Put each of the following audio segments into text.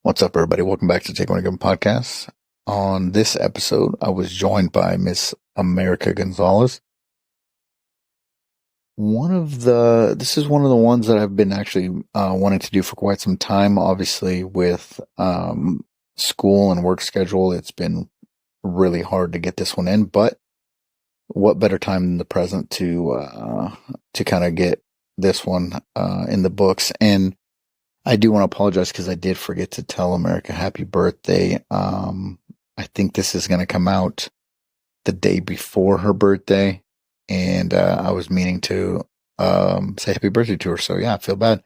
What's up, everybody? Welcome back to Take One Gun Podcast. On this episode, I was joined by Miss America Gonzalez. This is one of the ones that I've been actually wanting to do for quite some time. Obviously, with school and work schedule, it's been really hard to get this one in. But what better time than the present to kind of get this one in the books? And I do want to apologize because I did forget to tell America happy birthday. I think this is going to come out the day before her birthday, and I was meaning to say happy birthday to her. So yeah, I feel bad,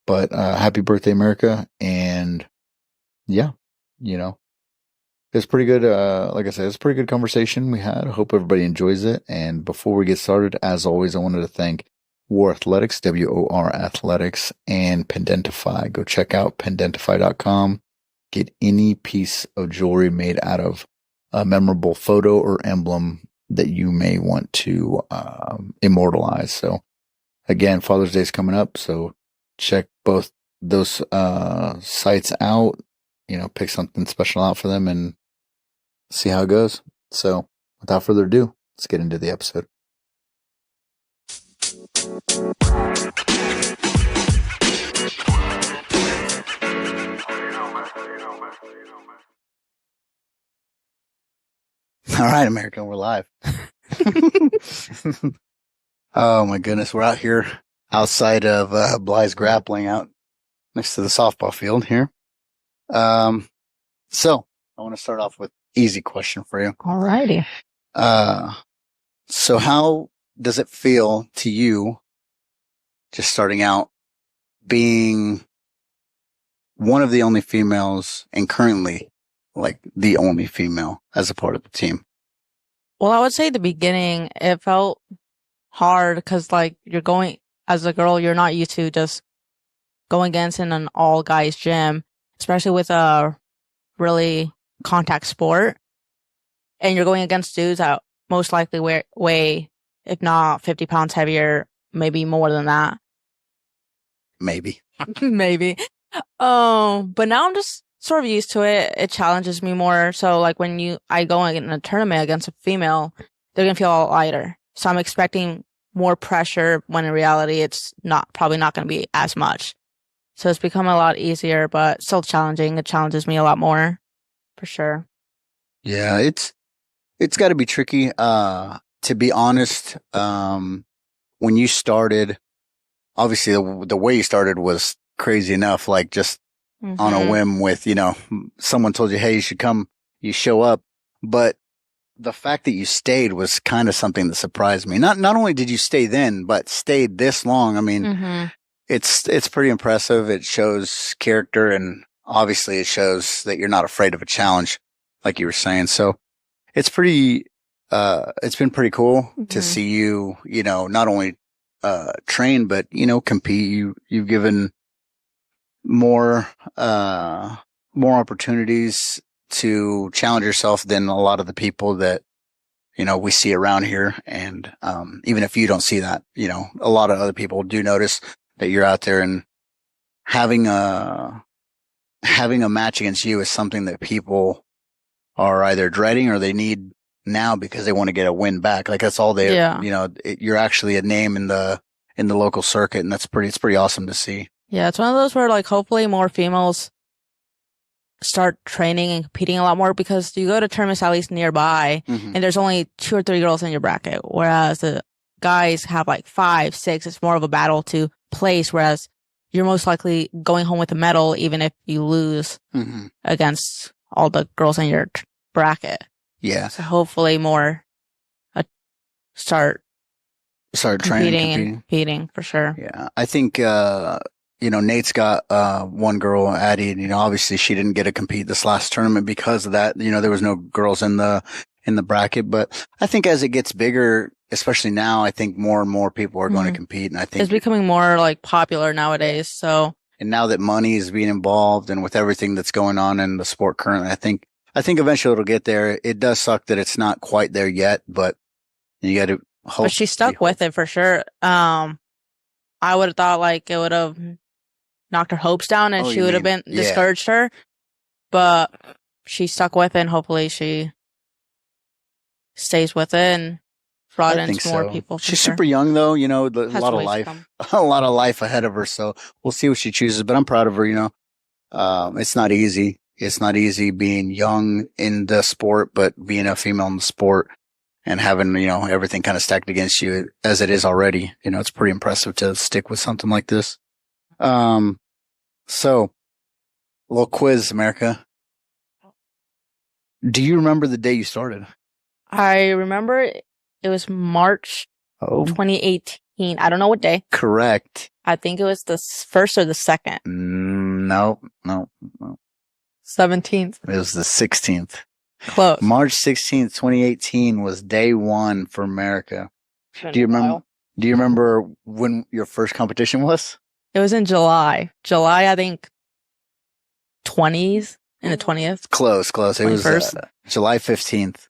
but happy birthday, America. And yeah, it's pretty good. Like I said, it's a pretty good conversation we had. I hope everybody enjoys it. And before we get started, as always, I wanted to thank War Athletics, WOR Athletics, and Pendentify. Go check out pendentify.com. Get any piece of jewelry made out of a memorable photo or emblem that you may want to immortalize. So again, Father's Day is coming up, so check both those sites out. Pick something special out for them and see how it goes. So without further ado, let's get into the episode. All right, America, we're live. Oh my goodness, we're out here outside of Bly's Grappling out next to the softball field here. So I want to start off with an easy question for you. All righty. So how does it feel to you, just starting out, being one of the only females and currently like the only female as a part of the team? Well, I would say the beginning, it felt hard because you're going as a girl, you're not used to just going against in an all guys gym, especially with a really contact sport. And you're going against dudes that most likely weigh, if not 50 pounds heavier, maybe more than that. Maybe. Maybe. But now I'm just sort of used to it. It challenges me more. So when I go in a tournament against a female, they're gonna feel a lot lighter. So I'm expecting more pressure when in reality it's probably not gonna be as much. So it's become a lot easier, but still challenging. It challenges me a lot more, for sure. Yeah, it's got to be tricky. To be honest, when you started, obviously the way you started was crazy enough. Like just on a whim with, someone told you, hey, you should come, you show up. But the fact that you stayed was kind of something that surprised me. Not only did you stay then, but stayed this long. I mean, it's pretty impressive. It shows character, and obviously it shows that you're not afraid of a challenge, like you were saying. So it's it's been pretty cool to see you, not only train, but, compete. You've given more opportunities to challenge yourself than a lot of the people that, we see around here. And, even if you don't see that, a lot of other people do notice that you're out there, and having a match against you is something that people are either dreading or they need now because they want to get a win back. Like that's all you're actually a name in the local circuit, and it's pretty awesome to see. Yeah, it's one of those where hopefully more females start training and competing a lot more, because you go to tournaments at least nearby and there's only 2 or 3 girls in your bracket, whereas the guys have 5, 6. It's more of a battle to place, whereas you're most likely going home with a medal even if you lose against all the girls in your bracket. Yeah. So hopefully more start training and competing for sure. Yeah. I think Nate's got one girl, Addie, and obviously she didn't get to compete this last tournament because of that. There was no girls in the bracket, but I think as it gets bigger, especially now, I think more and more people are going to compete, and I think it's becoming more popular nowadays. So, and now that money is being involved, and with everything that's going on in the sport currently, I think eventually it'll get there. It does suck that it's not quite there yet, but you got to hope. But she stuck with it for sure. I would have thought it would have knocked her hopes down and she would have been discouraged her. but she stuck with it, and hopefully she stays with it and broadens more people. She's super young though, a lot of life, a lot of life ahead of her. So we'll see what she chooses, but I'm proud of her, it's not easy. It's not easy being young in the sport, but being a female in the sport and having, everything kind of stacked against you as it is already. It's pretty impressive to stick with something like this. So a little quiz, America. Do you remember the day you started? I remember it was March 2018. I don't know what day. Correct. I think it was the 1st or the 2nd. No. 17th. It was the 16th. Close. March 16th, 2018 was day one for America. Do you remember when your first competition was? It was in July. July, I think 20s, in the 20th. Close. 21st. It was July 15th,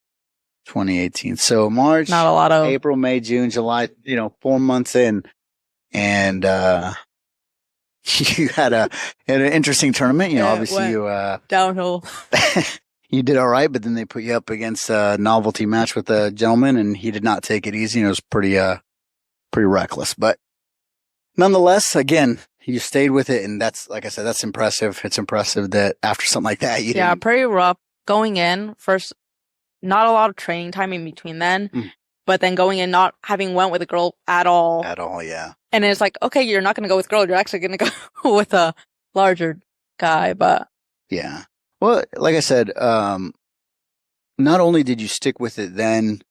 2018. So March, not a lot of April, May, June, July, 4 months in. And you had an interesting tournament. Obviously you downhill. You did all right, but then they put you up against a novelty match with a gentleman, and he did not take it easy. And it was pretty reckless. But nonetheless, again, you stayed with it, and that's, like I said, that's impressive. It's impressive that after something like that, you pretty rough going in. First, not a lot of training time in between then, but then going in not having went with a girl at all. At all, yeah. And it's like, okay, you're not going to go with girl. You're actually going to go with a larger guy, but yeah. Well, like I said, not only did you stick with it then,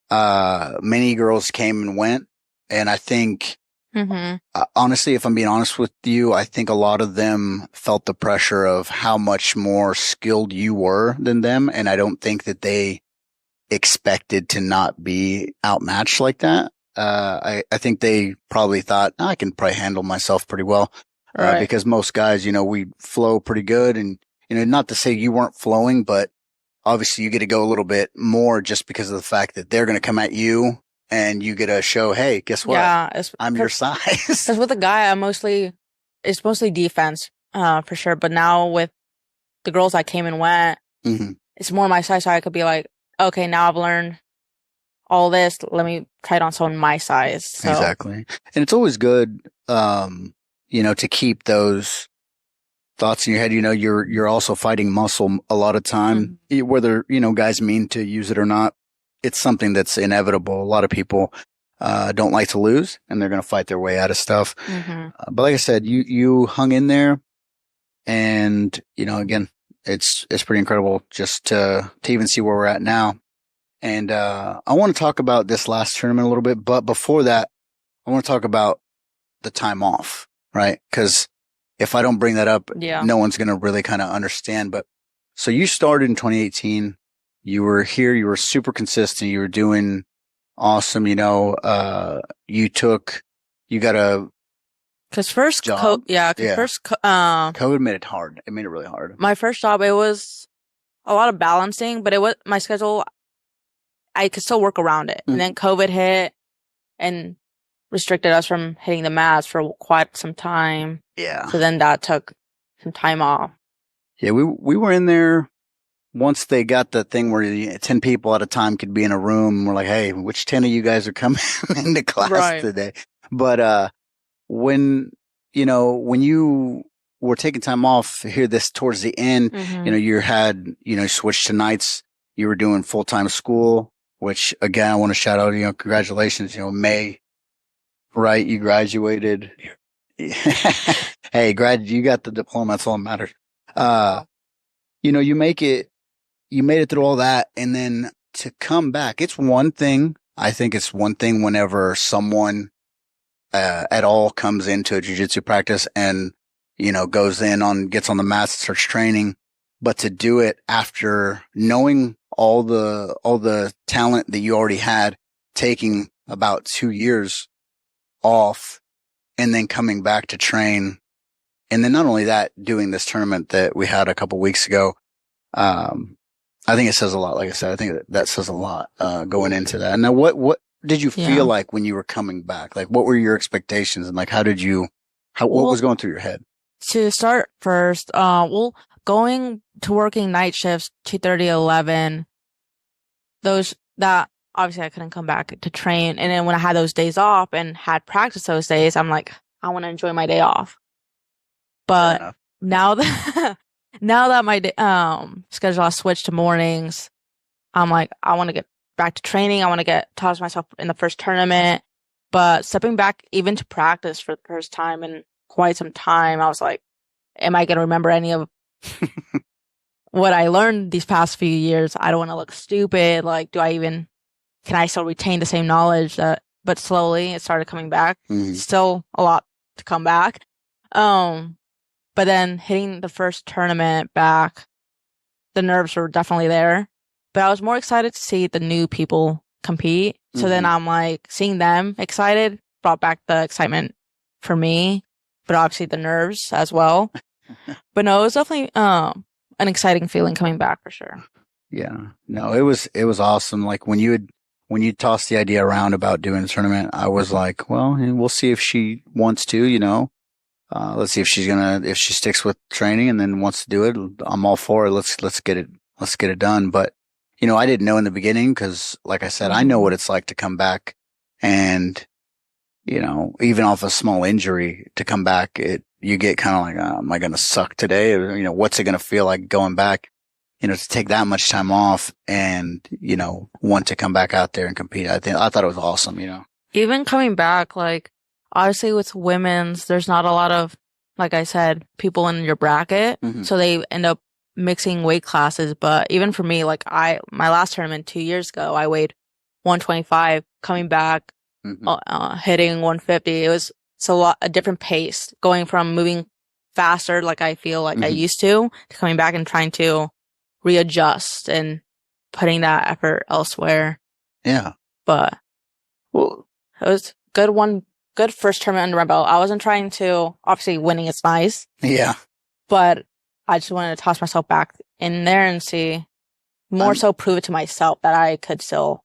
many girls came and went. And I think, honestly, if I'm being honest with you, I think a lot of them felt the pressure of how much more skilled you were than them. And I don't think that they expected to not be outmatched like that. I think they probably thought, I can probably handle myself pretty well. Right. Because most guys, we flow pretty good, and, not to say you weren't flowing, but obviously you get to go a little bit more just because of the fact that they're going to come at you and you get to show, hey, guess what? Yeah, I'm your size. Because with a guy, it's mostly defense, for sure. But now with the girls that came and went, it's more my size. So I could be like, okay, now I've learned all this. Let me try it on someone my size. So. Exactly. And it's always good, to keep those thoughts in your head. You're also fighting muscle a lot of time, whether, guys mean to use it or not. It's something that's inevitable. A lot of people, don't like to lose, and they're going to fight their way out of stuff. But like I said, you hung in there, and, again, it's pretty incredible just to even see where we're at now. And, I want to talk about this last tournament a little bit, but before that, I want to talk about the time off, right? Because if I don't bring that up, no one's going to really kind of understand. But so you started in 2018. You were here. You were super consistent. You were doing awesome. You got a first job. First, COVID made it hard. It made it really hard. My first job, it was a lot of balancing, but it was my schedule. I could still work around it. And then COVID hit and restricted us from hitting the mats for quite some time. Yeah. So then that took some time off. Yeah, we were in there once they got the thing where 10 people at a time could be in a room. We're like, hey, which 10 of you guys are coming into class today? But when you were taking time off here towards the end, you had, switched to nights. You were doing full-time school, which again, I want to shout out, congratulations, May, right? You graduated. Hey, you got the diploma. That's all that matters. You made it through all that. And then to come back, it's one thing. I think it's one thing whenever someone, at all comes into a jiu-jitsu practice and, gets on the mats, starts training, but to do it after knowing all the talent that you already had, taking about 2 years off and then coming back to train. And then not only that, doing this tournament that we had a couple weeks ago. I think it says a lot. Like I said, I think that says a lot, going into that. Now, what did you feel like when you were coming back? Like, what were your expectations, and like, what was going through your head? To start first, going to working night shifts, 2:30, 11, that obviously I couldn't come back to train. And then when I had those days off and had practice those days, I'm like, I want to enjoy my day off. But now that my schedule has switched to mornings, I'm like, I want to get back to training. I want to get toss myself in the first tournament. But stepping back even to practice for the first time in quite some time, I was like, am I going to remember any of what I learned these past few years? I don't want to look stupid. Like, can I still retain the same knowledge but slowly it started coming back. Still a lot to come back. But then hitting the first tournament back, the nerves were definitely there. But I was more excited to see the new people compete. So then I'm like, seeing them excited brought back the excitement for me, but obviously the nerves as well. But no, it was definitely an exciting feeling coming back for sure. Yeah. No, it was awesome. Like when you tossed the idea around about doing a tournament, I was like, well, we'll see if she wants to, let's see if she sticks with training and then wants to do it. I'm all for it. Let's get it done. But, I didn't know in the beginning because, like I said, I know what it's like to come back and, even off a small injury to come back, you get kind of like, am I going to suck today? Or, what's it going to feel like going back, to take that much time off and, want to come back out there and compete. I thought it was awesome, Even coming back, like, obviously with women's, there's not a lot of, like I said, people in your bracket. So they end up mixing weight classes. But even for me, like my last tournament 2 years ago, I weighed 125, coming back, hitting 150. It's a different pace going from moving faster, like I feel like I used to coming back and trying to readjust and putting that effort elsewhere. Yeah. But it was good first tournament under my belt. I wasn't trying to, obviously winning is nice. Yeah. But I just wanted to toss myself back in there and see, so prove it to myself that I could still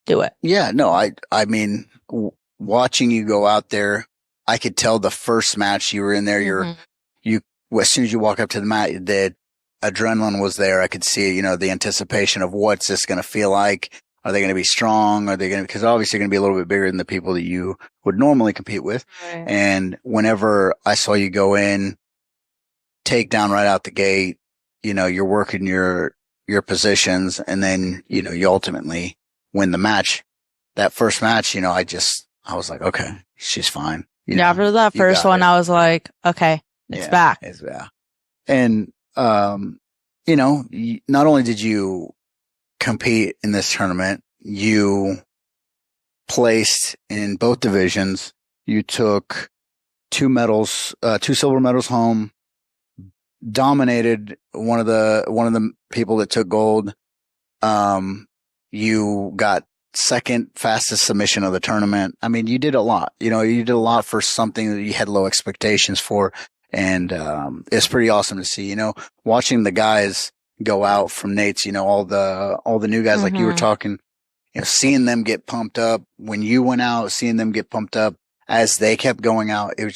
do it. Yeah, no, I mean, watching you go out there, I could tell the first match you were in there, as soon as you walk up to the mat, the adrenaline was there. I could see, the anticipation of what's this going to feel like. Are they going to be strong? Because obviously going to be a little bit bigger than the people that you would normally compete with. Right. And whenever I saw you go in, take down right out the gate, you're working your positions and then, you ultimately win the match. That first match, I was like, okay, she's fine. After that first one, I was like, okay, it's back. It's back. And, not only did you compete in this tournament, you placed in both divisions. You took 2 silver medals home, dominated one of the people that took gold. You got second fastest submission of the tournament. I mean, you did a lot, you did a lot for something that you had low expectations for. And, it's pretty awesome to see, watching the guys go out from Nate's, all the new guys, like you were talking, seeing them get pumped up when you went out, seeing them get pumped up as they kept going out. It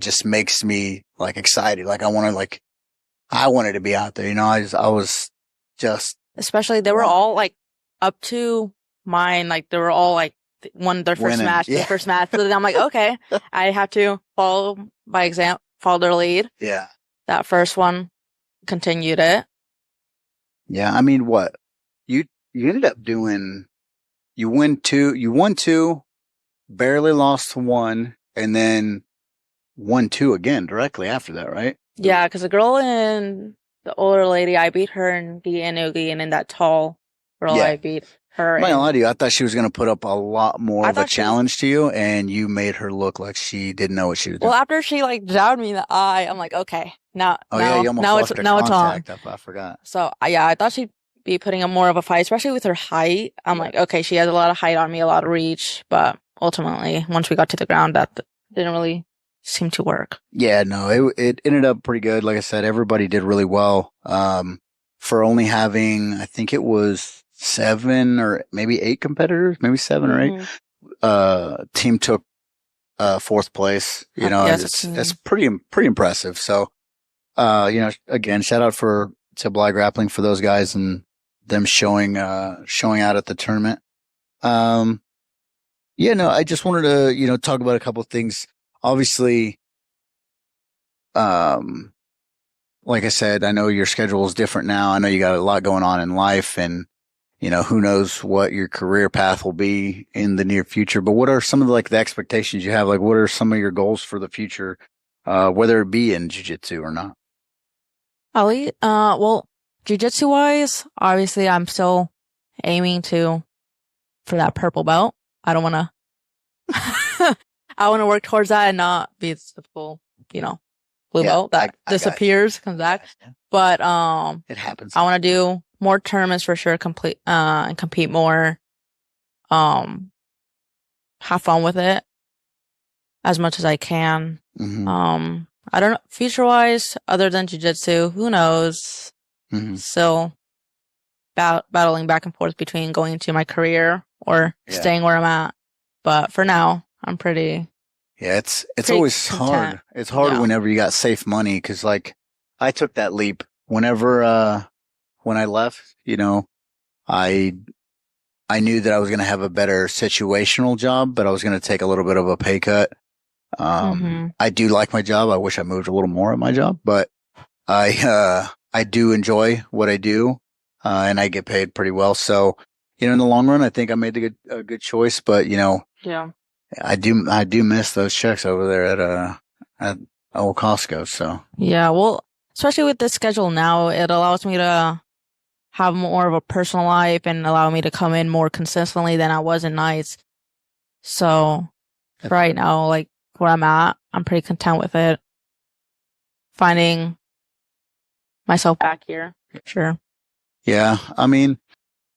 just makes me like excited. Like I wanted to be out there, I was just, especially they were all like up to mine. Like they were all like won their first match, their first match. So then I'm like, okay, I have to follow by example, follow their lead. Yeah. That first one continued it. Yeah. I mean, what you ended up doing, you won two, barely lost one, and then won 2 again directly after that, right? Yeah. Cause the girl and the older lady, I beat her in the Inugi, and in that tall girl, I beat her. I'm not gonna lie to you, I thought she was going to put up a lot more of a challenge to you, and you made her look like she didn't know what she was doing. Well, after she like jabbed me in the eye, I'm like, okay, now you almost now it's on. I forgot. So I thought she'd be putting up more of a fight, especially with her height. I'm like, okay, she has a lot of height on me, a lot of reach, but ultimately, once we got to the ground, that didn't really seem to work. Yeah, no, it ended up pretty good. Like I said, everybody did really well. For only having, I think it was 7 or maybe 8 competitors, maybe 7 or 8. Team took 4th place. It's pretty impressive. So again, shout out to Bly Grappling for those guys and them showing out at the tournament. Yeah, no, I just wanted to, talk about a couple of things. Obviously, um, like I said, I know your schedule is different now. I know you got a lot going on in life and, who knows what your career path will be in the near future. But what are some of the expectations you have? Like, what are some of your goals for the future, whether it be in jiu-jitsu or not? Ali, well, jiu-jitsu wise, obviously I'm still aiming for that purple belt. I don't want to, I want to work towards that and not be the typical, blue belt that disappears, comes back. Yeah. But, it happens. I want to do more tournaments for sure, and compete more, have fun with it as much as I can. Mm-hmm. I don't know, future wise, other than jiu-jitsu, who knows? Mm-hmm. Still battling back and forth between going into my career or staying where I'm at. But for now, I'm pretty. Yeah, it's always content. hard. It's hard whenever you got safe money because I took that leap whenever when I left. I knew that I was going to have a better situational job, but I was going to take a little bit of a pay cut. I do like my job. I wish I moved a little more at my job, but I do enjoy what I do, and I get paid pretty well. So, in the long run, I think I made a good choice, but yeah, I do miss those checks over there at old Costco. So yeah, well, especially with this schedule now, it allows me to have more of a personal life and allow me to come in more consistently than I was in nights. So right now, where I'm at, I'm pretty content with it. Finding myself back here, for sure. Yeah, I mean,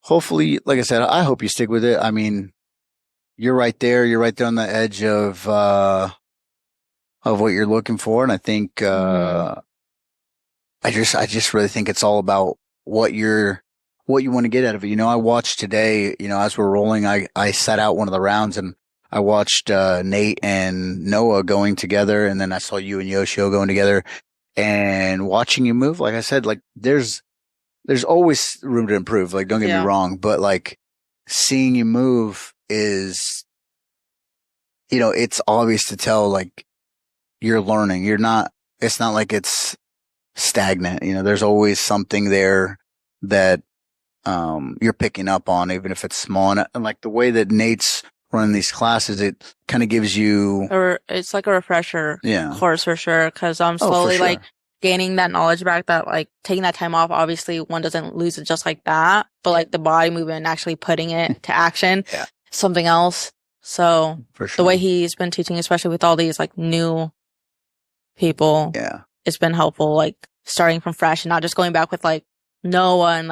hopefully, like I said, I hope you stick with it. I mean, you're right there. You're right there on the edge of what you're looking for, and I think I just really think it's all about what you want to get out of it. I watched today. As we're rolling, I sat out one of the rounds and I watched Nate and Noah going together, and then I saw you and Yoshio going together. And watching you move, like I said, there's always room to improve. Don't get me wrong, but seeing you move is, it's obvious to tell you're learning. It's not like it's stagnant. There's always something there that you're picking up on, even if it's small. And the way that Nate's running these classes, it kind of gives you, or it's like a refresher course for sure. Cause I'm slowly gaining that knowledge back, that taking that time off. Obviously one doesn't lose it just like that, but the body movement and actually putting it to action, something else. So for sure. The way he's been teaching, especially with all these new people, it's been helpful, starting from fresh and not just going back with Noah and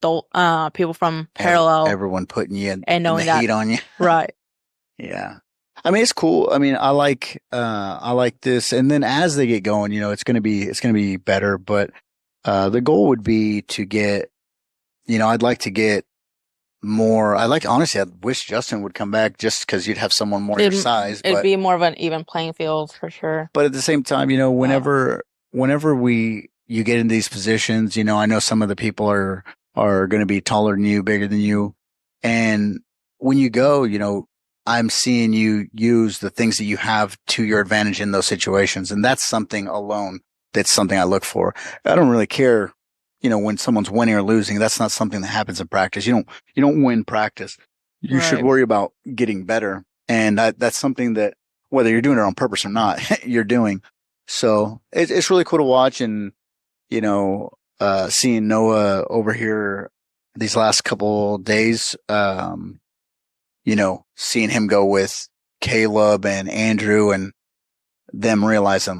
the people from Parallel. Everyone putting you in, and knowing the heat on you. Right. Yeah. I mean, it's cool. I mean, I like this. And then as they get going, it's going to be better. But, the goal would be to get, I'd like to get more. Honestly, I wish Justin would come back just because you'd have someone more your size. It'd be more of an even playing field for sure. But at the same time, whenever you get in these positions, I know some of the people are going to be taller than you, bigger than you. And when you go, I'm seeing you use the things that you have to your advantage in those situations. And that's something I look for. I don't really care, when someone's winning or losing. That's not something that happens in practice. You don't win practice. You should worry about getting better. And that's something that, whether you're doing it on purpose or not, you're doing. So it's really cool to watch. And, seeing Noah over here these last couple days, seeing him go with Caleb and Andrew and them realizing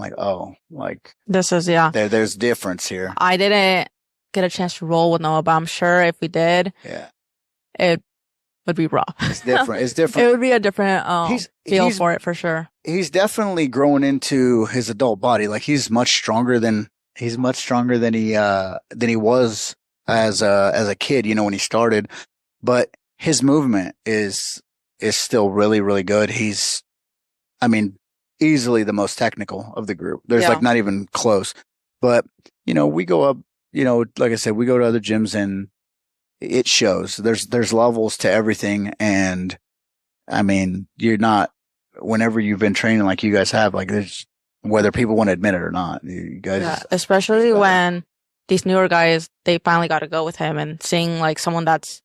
this is, there's difference here. I didn't get a chance to roll with Noah, but I'm sure if we did, it would be rough. It's different. It's different. It would be a different feel for it for sure. He's definitely growing into his adult body. He's much stronger than he was as a kid, when he started. But his movement is still really, really good. He's, easily the most technical of the group. There's not even close. But, we go up, like I said, we go to other gyms and it shows. There's levels to everything. And I mean, you're not, whenever you've been training like you guys have, like there's, whether people want to admit it or not, you guys. Yeah, especially when these newer guys, they finally got to go with him and seeing like someone that's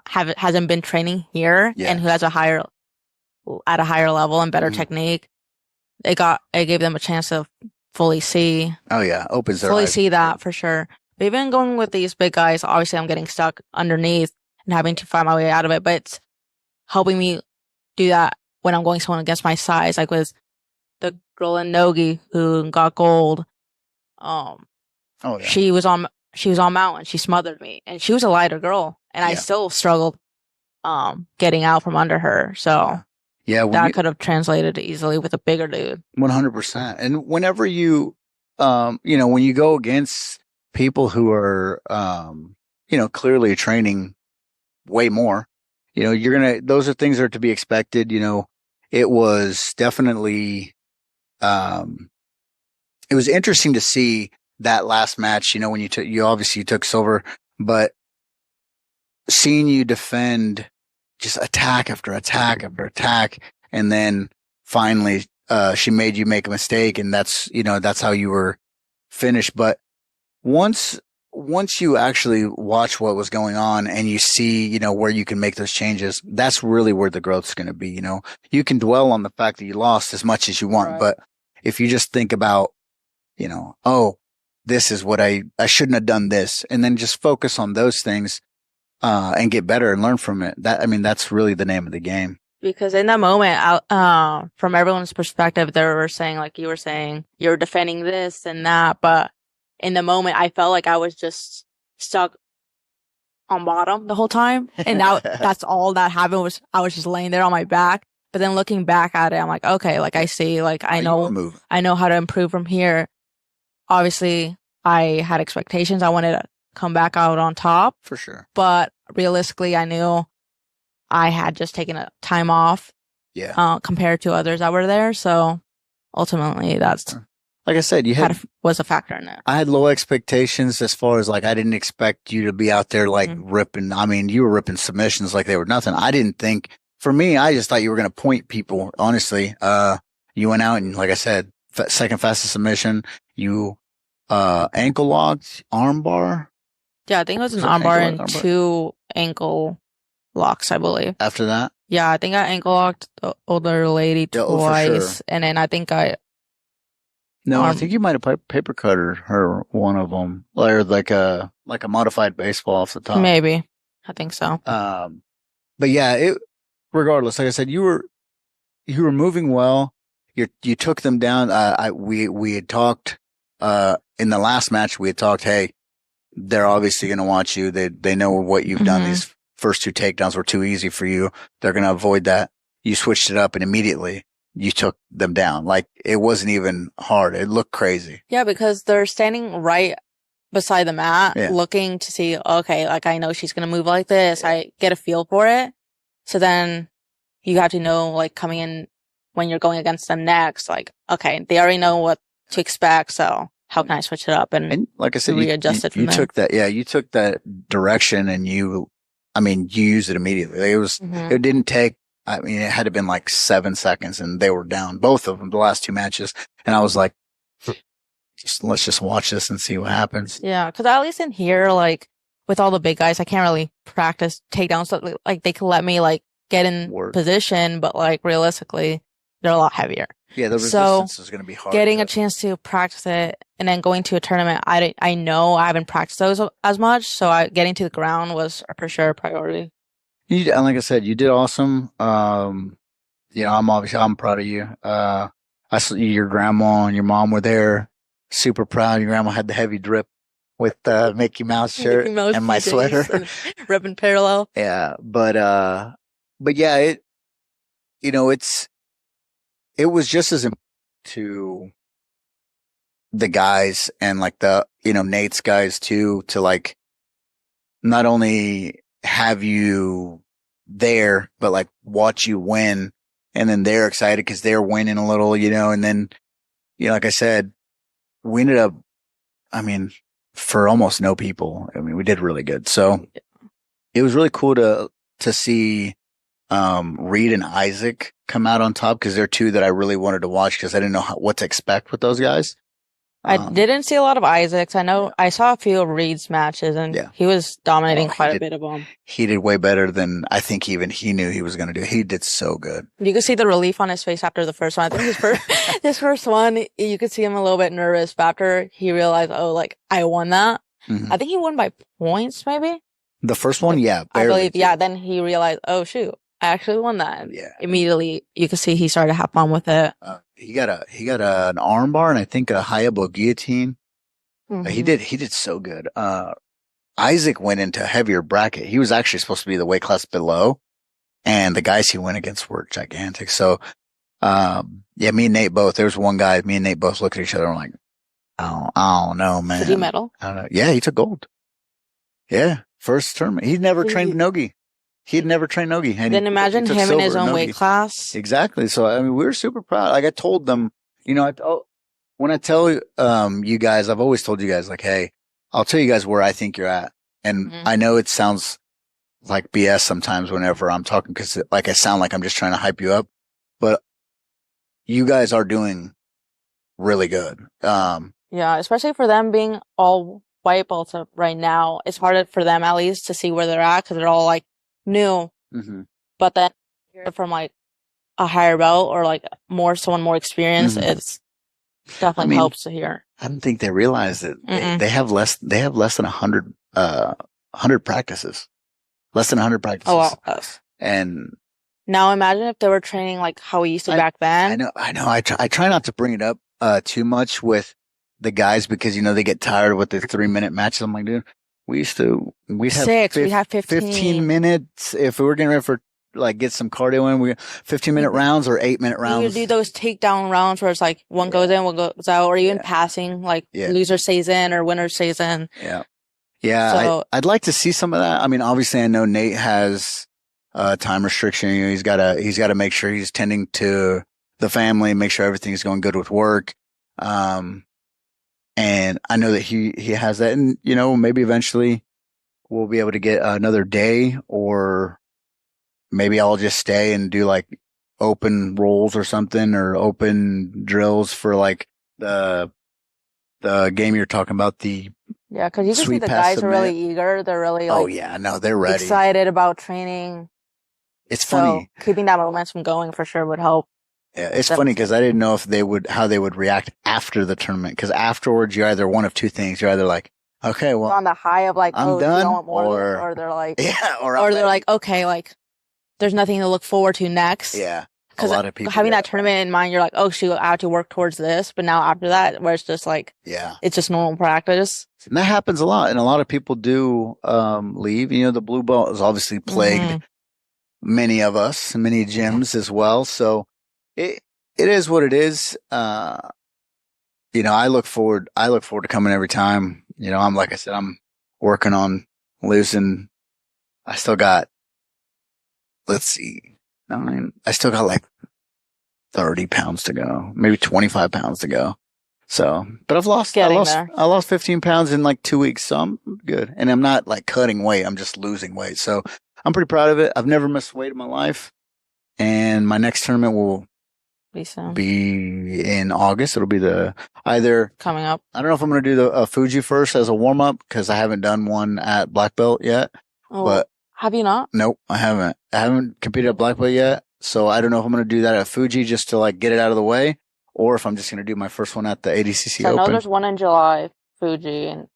hasn't been training here Yeah. and who has at a higher level and better Mhm. technique. It gave them a chance to fully see. Oh yeah, opens their Fully eyes. see that for sure. But even going with these big guys, obviously I'm getting stuck underneath and having to find my way out of it, but it's helping me do that when I'm going someone against my size, like with the girl in Nogi who got gold. Oh yeah. She was on mountain. She smothered me, and she was a lighter girl, and I Yeah. still struggled getting out from under her. So Yeah, that could have translated easily with a bigger dude. 100%. And whenever you, when you go against people who are, clearly training way more, those are things that are to be expected. It was definitely, it was interesting to see that last match, when you obviously took silver, but seeing you defend just attack after attack after attack, and then finally, she made you make a mistake, and that's how you were finished. But once you actually watch what was going on and you see, where you can make those changes, that's really where the growth's going to be. You can dwell on the fact that you lost as much as you want, Right. but if you just think about, oh, this is what I shouldn't have done this, and then just focus on those things, and get better and learn from it. That's really the name of the game. Because in that moment, from everyone's perspective, they were saying, like you were saying, you're defending this and that. But in the moment, I felt like I was just stuck on bottom the whole time. And now that's all that happened was I was just laying there on my back. But then looking back at it, I'm like, okay, like I see, like I know how to improve from here. Obviously, I had expectations. I wanted to come back out on top. For sure. But realistically, I knew I had just taken a time off. Yeah. Compared to others that were there. So ultimately, that's like I said, was a factor in it. I had low expectations as far as like I didn't expect you to be out there like ripping. I mean, you were ripping submissions like they were nothing. I didn't think. For me, I just thought you were going to point people. Honestly, you went out and like I said, second fastest submission. You ankle locked, arm bar. Yeah, I think it was an arm bar and 2 ankle locks, I believe. After that? Yeah, I think I ankle locked the older lady twice. Sure. And then I think I think you might have paper cutter her one of them. Or like a modified baseball off the top. Maybe. I think so. But yeah, regardless, like I said, you were moving well. You took them down. We had talked in the last match, we had talked, hey, they're obviously going to watch you. They know what you've done. These first 2 takedowns were too easy for you. They're going to avoid that. You switched it up and immediately you took them down. Like it wasn't even hard. It looked crazy. Yeah, because they're standing right beside the mat, looking to see, okay, like I know she's going to move like this. I get a feel for it. So then you have to know, like coming in when you're going against them next, like, okay, they already know what to expect. So how can I switch it up and like I said, readjust it from there? You took that direction and you used it immediately. It didn't take, it had to been like 7 seconds and they were down, both of them, the last 2 matches. And I was like, let's just watch this and see what happens. Yeah. Cause at least in here, like with all the big guys, I can't really practice takedowns. So, like they can let me like get in position, but like realistically, they're a lot heavier. Yeah, the resistance is going to be hard. Getting a chance to practice it and then going to a tournament, I know I haven't practiced those as much, so getting to the ground was for sure a priority. And like I said, you did awesome. I'm proud of you. I saw your grandma and your mom were there, super proud. Your grandma had the heavy drip with the Mickey Mouse shirt and my sweater, ripping parallel. Yeah, but yeah, it was just as important to the guys and like the, Nate's guys too, to like not only have you there, but like watch you win. And then they're excited because they're winning a little, and then, like I said, we ended up I mean, for almost no people, I mean, we did really good. So it was really cool to see Reed and Isaac come out on top because they're two that I really wanted to watch because I didn't know what to expect with those guys. I didn't see a lot of Isaac's. I know I saw a few of Reed's matches, and he was dominating quite a bit of them. He did way better than I think even he knew he was going to do. He did so good. You could see the relief on his face after the first one. I think his first one, you could see him a little bit nervous, but after he realized, oh, like, I won that. I think he won by points, maybe? The first one, yeah. I believe, then he realized, oh, shoot, I actually won that. And immediately, you could see he started to have fun with it. He got an arm bar and I think a Hayabusa guillotine. He did so good. Isaac went into a heavier bracket. He was actually supposed to be the weight class below, and the guys he went against were gigantic. So, me and Nate both. There was one guy. Me and Nate both looked at each other and were like, I don't know, man. Did he medal? I don't know. Yeah, he took gold. Yeah, first tournament. He'd never trained Nogi. He'd never trained Nogi. And then imagine him in his own weight class. Exactly. So, I mean, we were super proud. Like I told them, you know, when I tell you guys, I've always told you guys, like, hey, I'll tell you guys where I think you're at. And I know it sounds like BS sometimes whenever I'm talking because like I sound like I'm just trying to hype you up, but you guys are doing really good. Yeah, especially for them being all white belts right now. It's harder for them at least to see where they're at because they're all like new. But then from like a higher belt or like someone more experienced, it's definitely helps to hear. I don't think they realize that they have less than 100 practices. Less than 100 practices. Oh, wow. And now imagine if they were training like how we used to back then. I know. I try not to bring it up too much with the guys because, you know, they get tired with the 3-minute matches. I'm like, dude, we'd have 6, we have 15 minutes. If we were getting ready for like get some cardio in, we 15-minute rounds or 8-minute rounds. You do those takedown rounds where it's like one goes in, one goes out, or even passing, like loser stays in or winner stays in. Yeah. So, I'd like to see some of that. I mean, obviously I know Nate has time restriction. You know, he's got to make sure he's tending to the family, make sure everything's going good with work. And I know that he has that, and you know, maybe eventually we'll be able to get another day, or maybe I'll just stay and do like open rolls or something, or open drills for like the game you're talking about. Because you can see the guys are really eager. They're really they're ready, excited about training. It's funny. Keeping that momentum going for sure would help. Yeah, it's funny because I didn't know how they would react after the tournament. Because afterwards, you're either one of two things. You're either like, okay, well, on the high of like, I'm done, you don't want more, or they're like, or they're like, okay, like, there's nothing to look forward to next. Yeah, because a lot of people having that tournament in mind, you're like, oh shoot, I have to work towards this. But now after that, where it's just like, it's just normal practice. And that happens a lot, and a lot of people do leave. You know, the blue belt has obviously plagued many of us, many gyms as well. So it is what it is. You know, I look forward to coming every time. You know, like I said, I'm working on losing. I still got, let's see, 9. I still got like 30 pounds to go, maybe 25 pounds to go. So, but I lost 15 pounds in like 2 weeks. So I'm good. And I'm not like cutting weight. I'm just losing weight. So I'm pretty proud of it. I've never missed weight in my life. And my next tournament will be in August. It'll be coming up. I don't know if I'm going to do the Fuji first as a warm up because I haven't done one at black belt yet. Oh, but have you not? Nope, I haven't. I haven't competed at black belt yet. So I don't know if I'm going to do that at Fuji just to like get it out of the way, or if I'm just going to do my first one at the ADCC Open. I know there's one in July, Fuji, and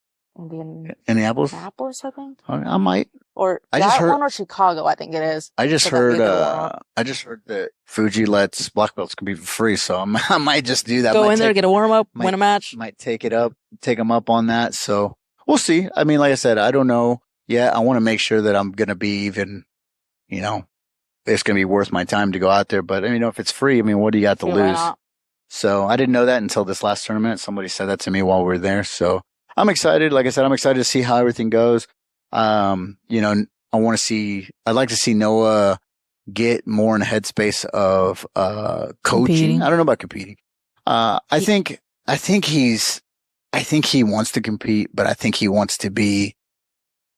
Indianapolis, I think. I might. Or I just heard one, or Chicago, I think it is. I just heard that Fuji lets black belts compete for free, so I might just do that. Go in there, get a warm up, win a match. Might take them up on that. So we'll see. I mean, like I said, I don't know yet. I want to make sure that I'm going to be even, you know, it's going to be worth my time to go out there. But you know, if it's free, I mean, what do you got to lose? So I didn't know that until this last tournament. Somebody said that to me while we were there. So I'm excited. Like I said, I'm excited to see how everything goes. You know, I'd like to see Noah get more in the headspace of, coaching. Competing. I don't know about competing. I think he's I think he wants to compete, but I think he wants to be.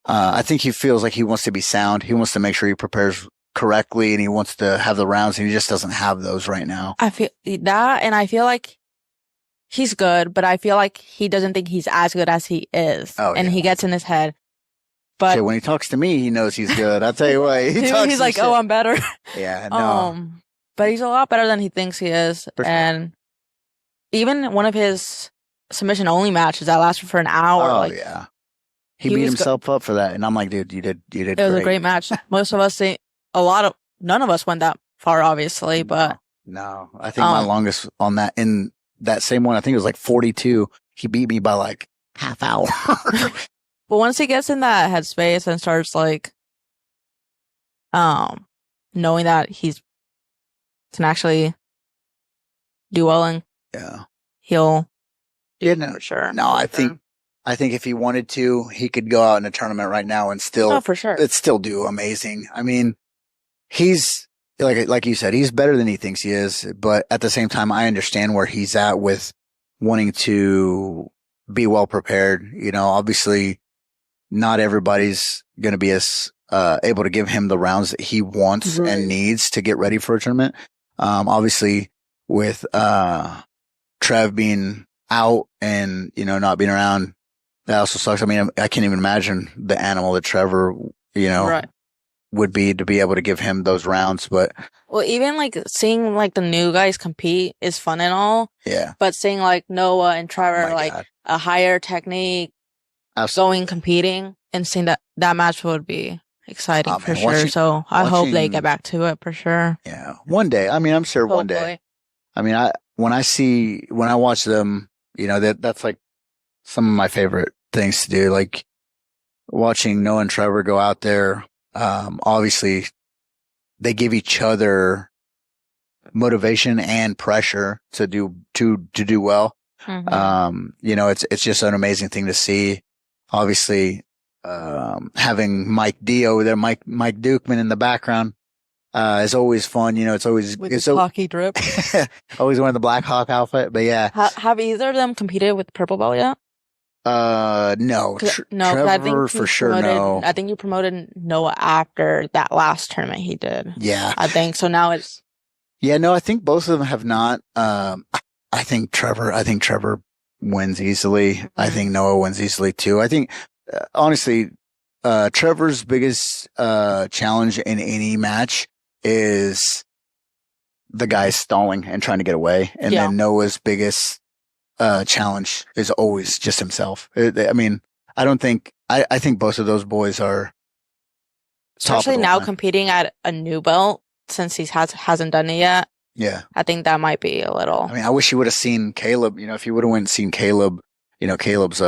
I think he feels like he wants to be sound. He wants to make sure he prepares correctly, and he wants to have the rounds, and he just doesn't have those right now. I feel that, and I feel like he's good, but I feel like he doesn't think he's as good as he is, and he gets in his head. But shit, when he talks to me, he knows he's good. I'll tell you what, he's like, "Oh, I'm better." Yeah, no. But he's a lot better than he thinks he is, and even one of his submission only matches that lasted for an hour. Oh yeah, he beat himself up for that, and I'm like, dude, you did. It was a great match. Most of us think none of us went that far, obviously, but no, I think my longest on that in that same one, I think it was like 42. He beat me by like half hour. But once he gets in that headspace and starts like, knowing that he can actually do well, and he'll for sure. No, I think if he wanted to, he could go out in a tournament right now and still, for sure, it'd still do amazing. I mean, he's like you said, he's better than he thinks he is, but at the same time, I understand where he's at with wanting to be well prepared. You know, obviously, not everybody's going to be as able to give him the rounds that he wants and needs to get ready for a tournament. Obviously, with Trev being out and, you know, not being around, that also sucks. I mean, I can't even imagine the animal that Trevor, you know, would be to be able to give him those rounds. But well, even like seeing like the new guys compete is fun and all. Yeah. But seeing like Noah and Trevor a higher technique, going competing, and seeing that match would be exciting for sure. So I hope they get back to it for sure. Yeah, one day. I mean, I'm sure one day. I mean, when I watch them, you know, that's like some of my favorite things to do. Like watching Noah and Trevor go out there. Obviously, they give each other motivation and pressure to do well. Mm-hmm. You know, it's just an amazing thing to see. Obviously, having Mike D over there, Mike Dukeman in the background, is always fun. You know, it's the hockey drip. Always wearing the Black Hawk outfit. But yeah, have either of them competed with purple belt yet? No. Trevor, I think for sure. No, I think you promoted Noah after that last tournament he did. Yeah, I think so. Now it's. Yeah, no, I think both of them have not. I think Trevor wins easily. Mm-hmm. I think Noah wins easily too. I think, honestly, Trevor's biggest challenge in any match is the guy stalling and trying to get away, and then Noah's biggest challenge is always just himself. I mean, I think both of those boys are, especially now competing at a new belt since he hasn't done it yet. Yeah, I think that might be a little. I mean, I wish you would have seen Caleb. You know, if you would have went and seen Caleb, you know, Caleb's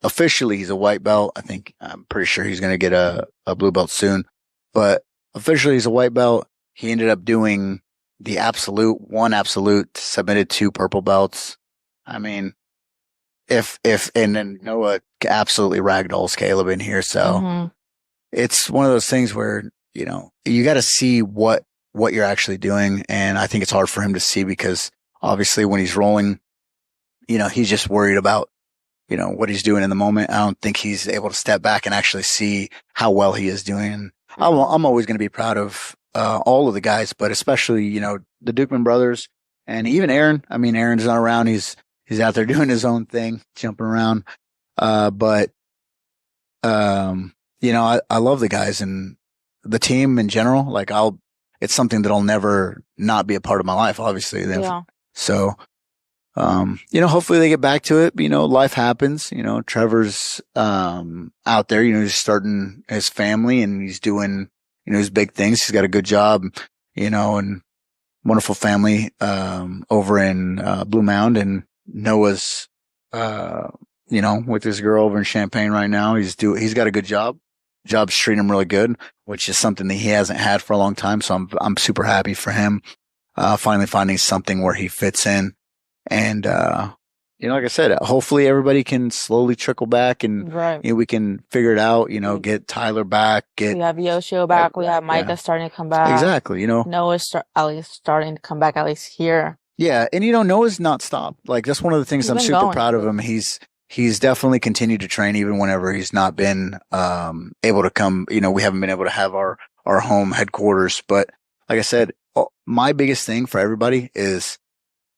officially he's a white belt. I'm pretty sure he's going to get a blue belt soon, but officially he's a white belt. He ended up doing the one absolute, submitted 2 purple belts. I mean, and then Noah absolutely ragdolls Caleb in here. So it's one of those things where, you know, you got to see what you're actually doing. And I think it's hard for him to see because obviously when he's rolling, you know, he's just worried about, you know, what he's doing in the moment. I don't think he's able to step back and actually see how well he is doing. And I'm always going to be proud of all of the guys, but especially, you know, the Dukeman brothers and even Aaron. I mean, Aaron's not around. He's out there doing his own thing, jumping around. But you know, I love the guys and the team in general. Like it's something that'll never not be a part of my life, obviously. So, you know, hopefully they get back to it. You know, life happens. You know, Trevor's out there, you know, he's starting his family and he's doing, you know, his big things. He's got a good job, you know, and wonderful family over in Blue Mound. And Noah's, you know, with his girl over in Champaign right now. He's got a good job. Job's treating him really good, which is something that he hasn't had for a long time. So I'm super happy for him, finally finding something where he fits in. And, you know, like I said, hopefully everybody can slowly trickle back and you know, we can figure it out, you know, get Tyler back. We have Yoshio back. We have Micah starting to come back. Exactly. You know, Noah's at least starting to come back, at least here. Yeah, and Noah's not stopped. Like that's one of the things He's I'm been super going. proud of him. He's definitely continued to train even whenever he's not been able to come. We haven't been able to have our home headquarters, but like I said, my biggest thing for everybody is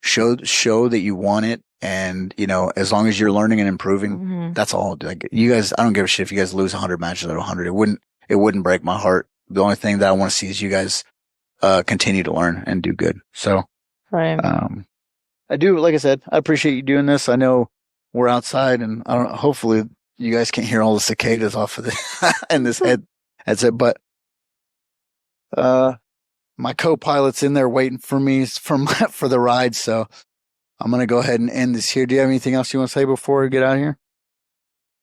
show that you want it, and as long as you're learning and improving, Hmm. that's all. Like you guys, I don't give a shit if you guys lose 100 matches out of 100. It wouldn't break my heart. The only thing that I want to see is you guys continue to learn and do good. So. Right. I do, like I said, I appreciate you doing this. I know we're outside, and I don't. Hopefully, you guys can't hear all the cicadas off of the and this headset. But my co-pilot's in there waiting for me for the ride. So I'm gonna go ahead and end this here. Do you have anything else you want to say before we get out of here?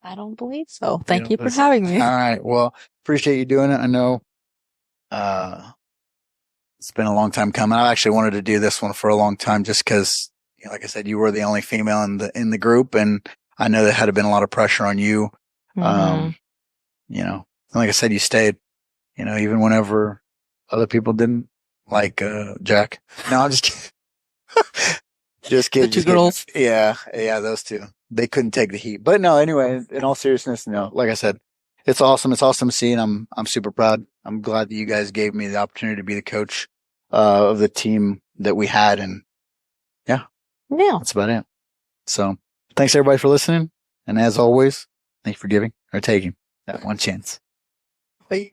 I don't believe so. Thank you for That's- having me. All right. Well, appreciate you doing it. I know. It's been a long time coming. I actually wanted to do this one for a long time, just because, like I said, you were the only female in the group, and I know there had been a lot of pressure on you. Mhm. Like I said, you stayed. Even whenever other people didn't, like Jack. No, I'm just kidding. Just kidding. The two just kidding. girls. Yeah, those two. They couldn't take the heat. But no, anyway, in all seriousness, like I said, it's awesome. It's awesome to see, and I'm super proud. I'm glad that you guys gave me the opportunity to be the coach of the team that we had, and yeah, that's about it. So, thanks everybody for listening, and as always, thank you for giving or taking that one chance. Bye.